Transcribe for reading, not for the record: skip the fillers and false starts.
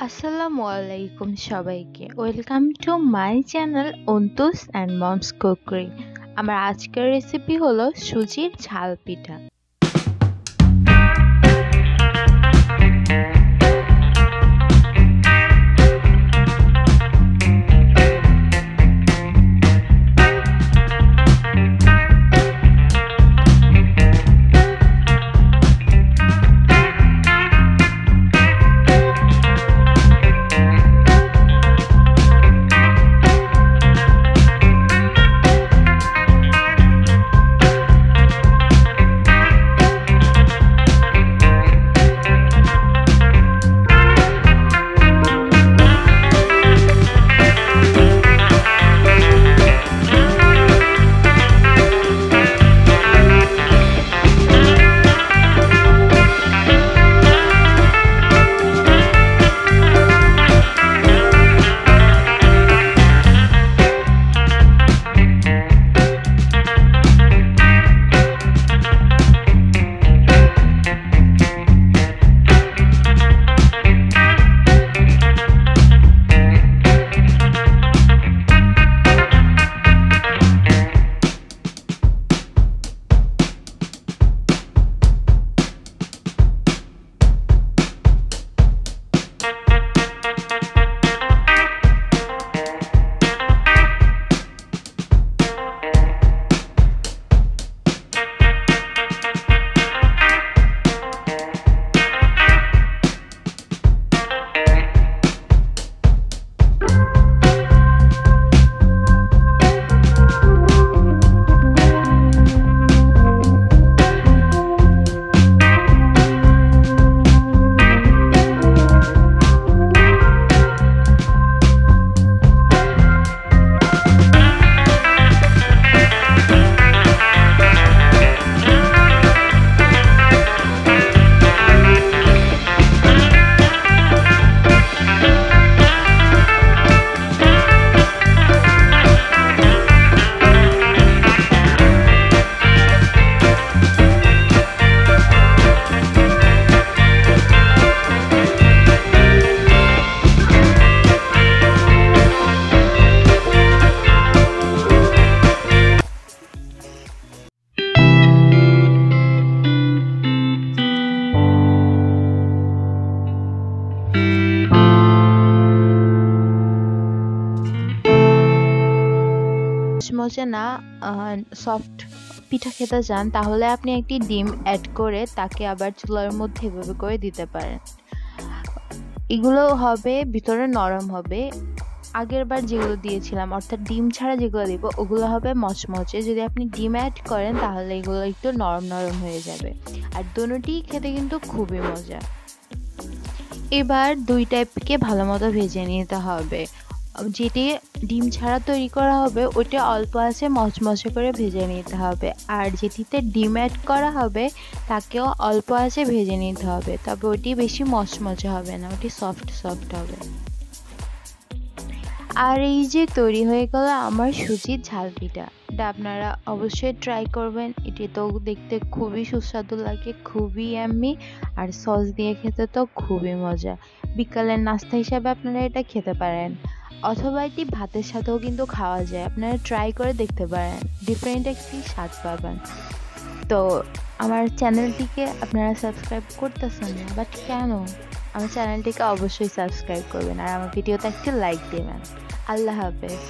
আসসালামু আলাইকুম সবাইকে। Welcome to my channel Antu's and mom's cookery. আমার আজকের রেসিপি হলো সুজির ঝাল পিঠা। মজা না সফট পিঠা খেতে চান তাহলে আপনি একটি ডিম অ্যাড করে তাকে আবার চুলার মধ্যে এভাবে করে দিতে পারেন। এগুলো হবে ভিতরে নরম হবে। আগের বার যেগুলো দিয়েছিলাম অর্থাৎ ডিম ছাড়া যেগুলো দিব ওগুলো হবে মচমচে। যদি আপনি ডিম অ্যাড করেন তাহলে এগুলো একটু নরম নরম হয়ে যাবে। আর দুটোটি খেতে কিন্তু খুবই মজা। এবার দুই টাইপকে ভালো মতো ভেজে নিতে হবে। যেটি ডিম ছাড়া তৈরি করা হবে ওইটা অল্প আছে মচমচে করে ভেজে নিতে হবে, আর যেটিতে ডিম অ্যাড করা হবে তাকেও অল্প আছে ভেজে নিতে হবে, তবে ওটি বেশি মচমচে হবে না, ওটি সফট সফট হবে। আর এই যে তৈরি হয়ে গেল আমার সুজির ঝাল পিঠা। এটা আপনারা অবশ্যই ট্রাই করবেন। এটি তো দেখতে খুবই সুস্বাদু লাগে, খুবই ইয়াম্মি, আর সস দিয়ে খেতে তো খুবই মজা। বিকালের নাস্তা হিসাবে আপনারা এটা খেতে পারেন, অথবা এটি ভাতের সাথেও কিন্তু খাওয়া যায়। আপনারা ট্রাই করে দেখতে পারেন, ডিফারেন্ট একটি স্বাদ পাবেন। তো আমার চ্যানেলটিকে আপনারা সাবস্ক্রাইব করতেছেন না, বাট কেন? আমার চ্যানেলটিকে অবশ্যই সাবস্ক্রাইব করবেন আর আমার ভিডিওতে একটি লাইক দেবেন। আল্লাহ হাফেজ।